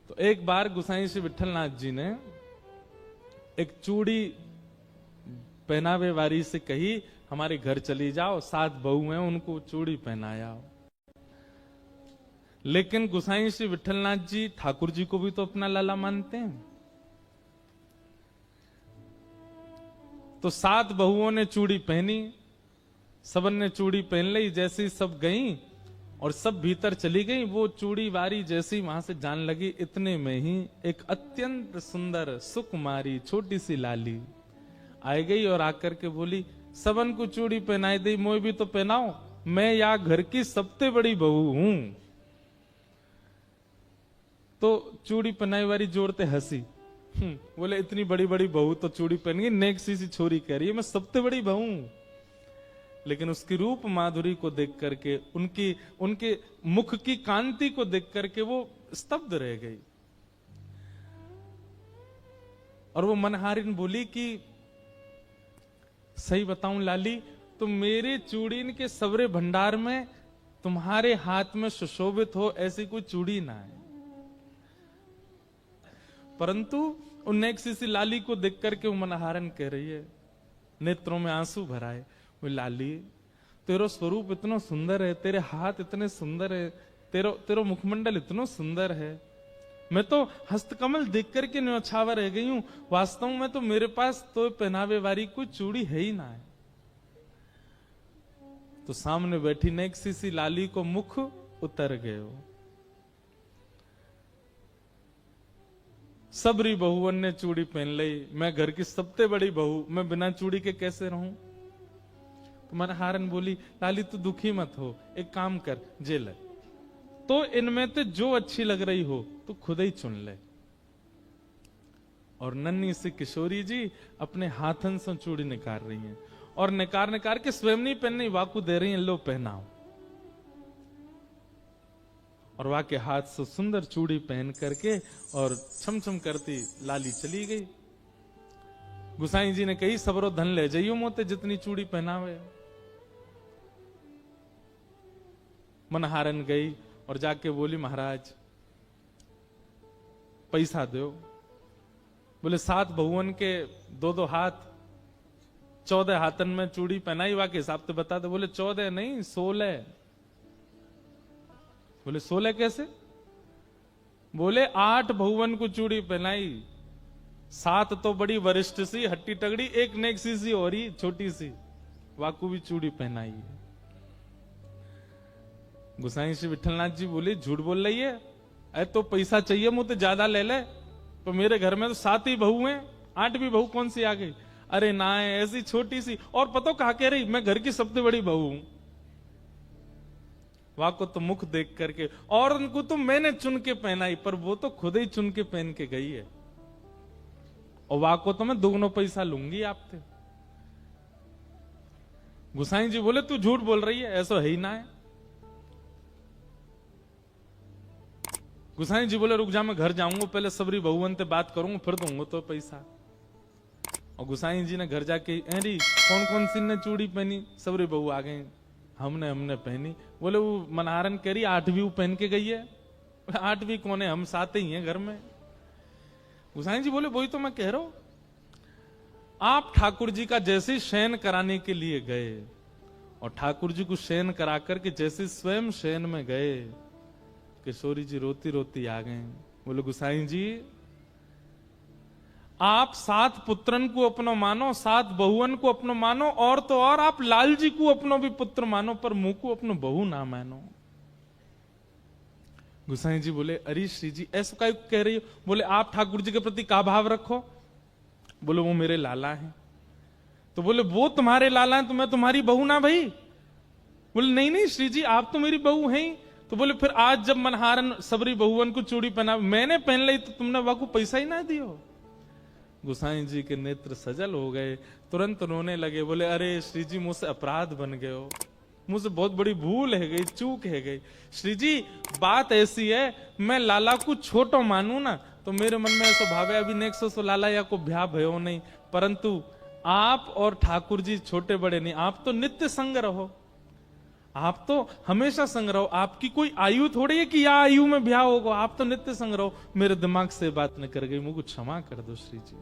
तो एक बार गोसाई श्री विठलनाथ जी ने एक चूड़ी पहनावे वाली से कही, हमारे घर चली जाओ, 7 बहू हैं, उनको चूड़ी पहनाया। लेकिन गोसाई श्री विठलनाथ जी ठाकुर जी को भी तो अपना लाला मानते हैं। तो 7 बहुओं ने चूड़ी पहनी, सबन ने चूड़ी पहन ली। जैसी सब गईं और सब भीतर चली गई, वो चूड़ी वारी जैसी वहां से जान लगी, इतने में ही एक अत्यंत सुंदर सुकुमारी छोटी सी लाली आई गई और आकर के बोली, सबन को चूड़ी पहनाई दी, मोए भी तो पहनाओ, मैं या घर की सबसे बड़ी बहू हूं। तो चूड़ी पहनाई वाली जोड़ते हंसी, बोले इतनी बड़ी बड़ी बहू तो चूड़ी पहन गई, नेक सी छोरी कह रही है मैं सबसे बड़ी बहू हूं। लेकिन उसकी रूप माधुरी को देख करके, उनके मुख की कांति को देख करके वो स्तब्ध रह गई। और वो मनहारिन बोली कि सही बताऊं लाली, तो मेरे चूड़ीन के सवरे भंडार में तुम्हारे हाथ में सुशोभित हो ऐसी कोई चूड़ी ना है। परंतु उन नेक सी लाली को देख करके वो मनहारन कह रही है, नेत्रों में आंसू भराए, वो लाली तेरो स्वरूप इतना सुंदर है, तेरे हाथ इतने सुंदर है, तेरो मुखमंडल इतना सुंदर है, मैं तो हस्तकमल देख करके न्यौछावर रह गई हूं। वास्तव में तो मेरे पास तो पहनावे वाली कोई चूड़ी है ही ना है। तो सामने बैठी नेक सी लाली को मुख उतर गए। सबरी बहुवन ने चूड़ी पहन ली, मैं घर की सबसे बड़ी बहू, मैं बिना चूड़ी के कैसे रहूं। तो मनहारन बोली, लाली तू दुखी मत हो, एक काम कर, जेल तो इनमें तो जो अच्छी लग रही हो तो खुद ही चुन ले। और नन्ही सी किशोरी जी अपने हाथन से चूड़ी निकाल रही हैं और निकाल के स्वयं नहीं पहननी, वाकू दे रही हैं, लो पहनाओ। और वाह के हाथ से सुंदर चूड़ी पहन करके और छमछम करती लाली चली गई। गुसाई जी ने कही, सबरो धन ले जाइयो मोते, जितनी चूड़ी पहनावे। मनहारन गई और जाके बोली, महाराज पैसा दो। बोले 7 बहुवन के 2-2 हाथ, 14 हाथन में चूड़ी पहनाई, वा के हिसाब से बता दो। बोले 14 नहीं 16। बोले 16 कैसे? बोले 8 बहुवन को चूड़ी पहनाई, 7 तो बड़ी वरिष्ठ सी हट्टी तगड़ी, एक नेक सी और ही छोटी सी, वाकू भी चूड़ी पहनाई है। गोसाई श्री विठलनाथ जी बोले, झूठ बोल रही है, अरे तो पैसा चाहिए मुझे ज्यादा ले ले, तो मेरे घर में तो 7 ही बहू हैं, 8वीं बहू कौन सी आ गई? अरे ना है, ऐसी छोटी सी, और पता कहा कह रही मैं घर की सबसे बड़ी बहू हूं। वहां को तो मुख देख करके, और उनको तो मैंने चुन के पहनाई, पर वो तो खुद ही चुन के पहन के गई है, और वहां को तो मैं दोगुना पैसा लूंगी आपसे। गोसाई जी बोले, तू झूठ बोल रही है, ऐसा है ही ना है। गोसाई जी बोले, रुक जा, मैं घर जाऊंगा, पहले सबरी बहुवन से बात करूंगा, फिर दूंगा तो पैसा। और गोसाई जी ने घर जाके, अरे कौन कौन सी ने चूड़ी पहनी? सबरी बहू आ गई, हमने पहनी। बोले वो मनहारन कह रही 8वीं पहन के गई है। 8वीं कौन है, हम 7 ही हैं घर में। गोसाई जी बोले, वही तो मैं कह रहा हूं, आप ठाकुर जी का जैसे शयन कराने के लिए गए और ठाकुर जी को शयन करा करके जैसे स्वयं शयन में गए, किशोरी जी रोती रोती आ गए। बोले, गोसाई जी आप 7 पुत्रन को अपनो मानो, 7 बहुवन को अपनो मानो, और तो और आप लाल जी को अपनो भी पुत्र मानो, पर मुंह को अपनो बहू ना मानो। गोसाई जी बोले, अरे श्री जी ऐसा क्या कह रही हो? बोले, आप ठाकुर जी के प्रति का भाव रखो? बोले, वो मेरे लाला हैं। तो बोले, वो तुम्हारे लाला हैं तो मैं तुम्हारी बहू ना भाई? बोले, नहीं नहीं श्री जी, आप तो मेरी बहू हैं ही। तो बोले, फिर आज जब मनहारन सबरी बहुवन को चूड़ी पहना, मैंने पहन ली, तो तुमने वाकू पैसा ही ना दियो। गोसाई जी के नेत्र सजल हो गए, तुरंत रोने लगे। बोले, अरे श्री जी मुझसे अपराध बन गए हो, मुझसे बहुत बड़ी भूल है गई, चूक है गई। श्री जी बात ऐसी है, मैं लाला को छोटो मानू ना, तो मेरे मन में ऐसा भाव है, अभी नेक्सो सो लाला या को ब्याह भयो नहीं, परंतु आप और ठाकुर जी छोटे बड़े नहीं, आप तो नित्य संग रहो, आप तो हमेशा संग रहो, आपकी कोई आयु थोड़ी है कि या आयु में ब्याह होगा, आप तो नित्य संग रहो। मेरे दिमाग से बात न कर गई, मुझको क्षमा कर दो श्री जी।